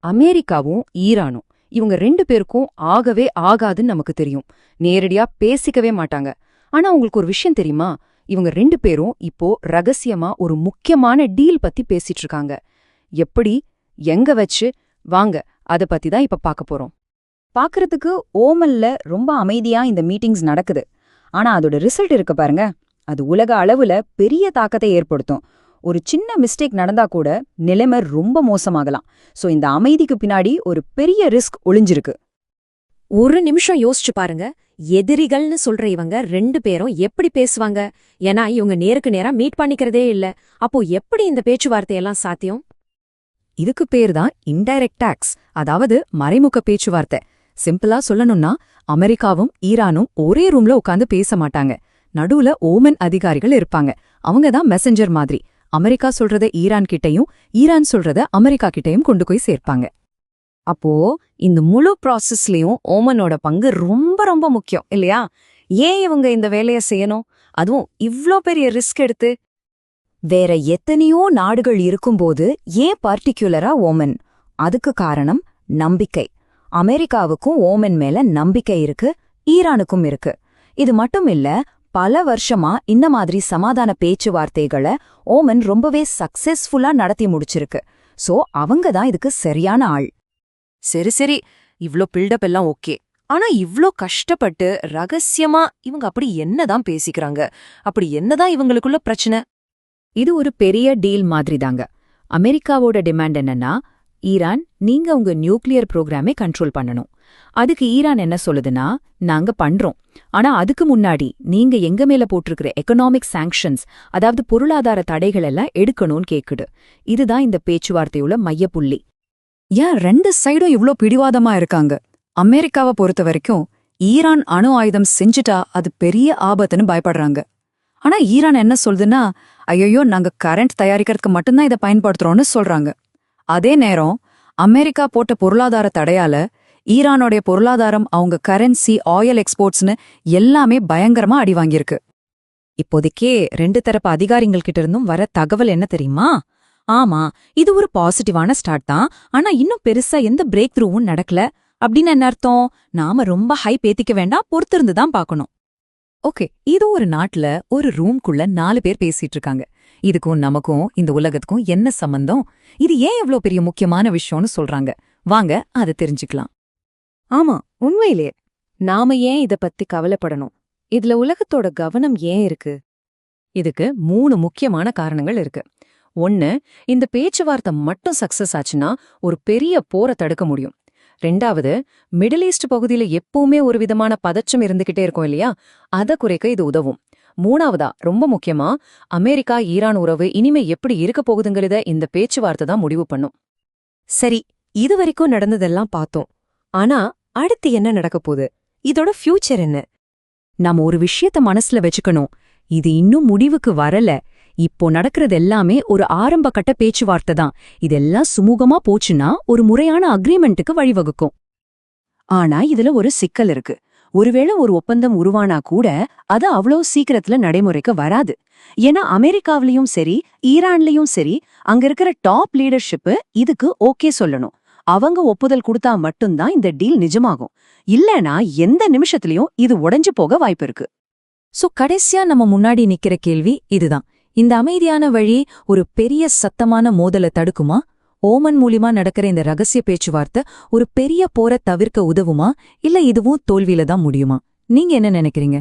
அமெரிக்காவும் ஈரானும் இவங்க 2 பேருக்கும் ஆகவே ஆகாதுன்னு நமக்கு தெரியும். நேரடியா பேசிக்கவே மாட்டாங்க. ஆனா உங்களுக்கு ஒரு விஷயம் தெரியுமா? இவங்க 2 பேரும் இப்போ ரகசியமா ஒரு முக்கியமான டீல் பத்தி பேசிட்டு இருக்காங்க. எப்படி, எங்க வச்சு, வாங்க அத பத்தி தான் இப்ப பார்க்க போறோம். பாக்குறதுக்கு ஓமல்ல ரொம்ப அமைதியா இந்த மீட்டிங்ஸ் நடக்குது. ஆனா அதோட ரிசல்ட் இருக்கு பாருங்க, அது உலக அளவுல பெரிய தாக்கத்தை ஏற்படுத்தும். ஒரு சின்ன மிஸ்டேக் நடந்தா கூட நிலைமை ரொம்ப மோசமாகலாம். சோ இந்த அமைதிக்கு பின்னாடி ஒரு பெரிய ரிஸ்க் ஒளிஞ்சிருக்கு. ஒரு நிமிஷம் யோசிச்சு பாருங்க. எதிரிகள்னு சொல்ற இவங்க 2 பேரும் எப்படி பேசுவாங்க? ஏன்னா இவங்க நேருக்கு நேரா மீட் பண்ணிக்கிறதே இல்ல. அப்போ எப்படி இந்த பேச்சுவார்த்தையெல்லாம் சாத்தியம்? இதுக்கு பேர் தான் இன்டைரக்ட் டாக்ஸ், அதாவது மறைமுக பேச்சுவார்த்தை. சிம்பிளா சொல்லணும்னா, அமெரிக்காவும் ஈரானும் ஒரே ரூம்ல உட்கார்ந்து பேச மாட்டாங்க. நடுவுல ஓமன் அதிகாரிகள் இருப்பாங்க. அவங்க தான் மெசஞ்சர் மாதிரி. அமெரிக்கா சொல்றத ஈரான் கிட்டையும், ஈரான் சொல்றத அமெரிக்கா கிட்டையும் கொண்டு போய் சேர்ப்பாங்க. அப்போ இந்த முழு ப்ராசஸ்லயும் ஓமனோட பங்கு ரொம்ப ரொம்ப முக்கியம் இல்லையா? ஏன் இவங்க இந்த வேலைய செய்யணும்? அதுவும் இவ்ளோ பெரிய ரிஸ்க் எடுத்து? வேற எத்தனையோ நாடுகள் இருக்கும்போது ஏன் பர்டிகுலரா ஓமன்? அதுக்கு காரணம் நம்பிக்கை. அமெரிக்காவுக்கும் ஓமன் மேல நம்பிக்கை இருக்கு, ஈரானுக்கும் இருக்கு. இது மட்டும் இல்ல, பல வருஷமா இந்த மாதிரி சமாதான பேச்சுவார்த்தைகளை ஓமன் ரொம்பவே சக்சஸ்ஃபுல்லா நடத்தி முடிச்சிருக்கு. சோ அவங்க தான் இதுக்கு சரியான ஆள். சரி, இவ்ளோ பில்டப் எல்லாம் ஓகே. ஆனா இவ்ளோ கஷ்டப்பட்டு ரகசியமா இவங்க அப்படி என்னதான் பேசிக்கிறாங்க? அப்படி என்னதான் இவங்களுக்குள்ள பிரச்சனை? இது ஒரு பெரிய டீல் மாதிரி தாங்க. அமெரிக்காவோட டிமாண்ட் என்னன்னா, ஈரான், நீங்க உங்க நியூக்ளியர் ப்ரோக்ராமை கண்ட்ரோல் பண்ணணும். அதுக்கு ஈரான் என்ன சொல்லுதுன்னா, நாங்க பண்றோம், ஆனா அதுக்கு முன்னாடி நீங்க எங்க மேல போட்டிருக்கிற எக்கனாமிக் சாங்ஷன்ஸ், அதாவது பொருளாதார தடைகள் எல்லாம் எடுக்கணும்னு கேக்குது. இதுதான் இந்த பேச்சுவார்த்தையுள்ள மையப்புள்ளி. ஏன் 2 சைடும் இவ்ளோ பிடிவாதமா இருக்காங்க? அமெரிக்காவை பொறுத்த வரைக்கும் ஈரான் அணு ஆயுதம் செஞ்சுட்டா அது பெரிய ஆபத்துன்னு பயப்படுறாங்க. ஆனா ஈரான் என்ன சொல்லுதுன்னா, ஐயோ நாங்க கரண்ட் தயாரிக்கிறதுக்கு மட்டும்தான் இதை பயன்படுத்துறோம்னு சொல்றாங்க. அதே நேரம் அமெரிக்கா போட்ட பொருளாதார தடையால ஈரானோடைய பொருளாதாரம், அவங்க கரன்சி, ஆயில் எக்ஸ்போர்ட்ஸ்னு எல்லாமே பயங்கரமா அடி வாங்கியிருக்கு. இப்போதைக்கே 2 தரப்பு அதிகாரிகள் கிட்ட இருந்தும் வர தகவல் என்ன தெரியுமா? ஆமா, இது ஒரு பாசிட்டிவான ஸ்டார்ட் தான். ஆனா இன்னும் பெருசா எந்த பிரேக் த்ரூவும் நடக்கல. அப்படின்னு என்ன அர்த்தம்? நாம ரொம்ப ஹைப் ஏத்திக்க வேண்டாம், பொறுத்திருந்து தான் பார்க்கணும். ஓகே, இது ஒரு நாட்டுல ஒரு ரூம்குள்ள 4 பேர் பேசிட்டு இருக்காங்க. இதுக்கும் நமக்கும் இந்த உலகத்துக்கும் என்ன சம்பந்தம்? இது ஏன் இவ்ளோ பெரிய முக்கியமான விஷயம்னு சொல்றாங்க? வாங்க அதை தெரிஞ்சுக்கலாம். ஆமா, உண்மையிலே நாம ஏன் இத பத்தி கவலைப்படணும்? இதுல உலகத்தோட கவனம் ஏன் இருக்கு? இதுக்கு 3 முக்கியமான காரணங்கள் இருக்கு. 1, இந்த பேச்சுவார்த்தை மட்டும் சக்சஸ் ஆச்சுன்னா ஒரு பெரிய போரை தடுக்க முடியும். 2வது, மிடில் ஈஸ்ட் பகுதியில எப்பவுமே ஒரு விதமான பதற்றம் இருந்துகிட்டே இருக்கும் இல்லையா, அதை குறைக்க இது உதவும். 3வதா, ரொம்ப முக்கியமா, அமெரிக்கா ஈரான் உறவு இனிமே எப்படி இருக்க போகுதுங்கிறத இந்த பேச்சுவார்த்தை தான் முடிவு பண்ணும். சரி, இதுவரைக்கும் நடந்ததெல்லாம் பார்த்தோம். ஆனா அடுத்து என்ன நடக்க போகுது? இதோட ஃபியூச்சர் என்ன? நாம ஒரு விஷயத்த மனசுல வச்சுக்கணும். இது இன்னும் முடிவுக்கு வரல. இப்போ நடக்கிறது எல்லாமே ஒரு ஆரம்ப கட்ட பேச்சுவார்த்தை தான். இதெல்லாம் சுமூகமா போச்சுன்னா ஒரு முறையான அக்ரிமெண்ட்டுக்கு வழிவகுக்கும். ஆனா இதுல ஒரு சிக்கல் இருக்கு. ஒருவேளை ஒரு ஒப்பந்தம் உருவானா கூட அது அவ்வளோ சீக்கிரத்துல நடைமுறைக்கு வராது. ஏன்னா அமெரிக்காவிலயும் சரி, ஈரான்லயும் சரி, அங்க இருக்கிற டாப் லீடர்ஷிப் இதுக்கு ஓகே சொல்லணும். அவங்க ஒப்புதல் கொடுத்தா மட்டும்தான் இந்த டீல் நிஜமாகும். இல்லனா எந்த நிமிஷத்துலயும் இது உடைஞ்சு போக வாய்ப்பு இருக்கு. சோ கடைசியா நம்ம முன்னாடி நிக்கிற கேள்வி இதுதான். இந்த அமைதியான வழி ஒரு பெரிய சத்தமான மோதலை தடுக்குமா? ஓமன் மூலியமா நடக்கிற இந்த ரகசிய பேச்சுவார்த்தை ஒரு பெரிய போரை தவிர்க்க உதவுமா? இல்ல இதுவும் தோல்வியில தான் முடியுமா? நீங்க என்ன நினைக்கிறீங்க?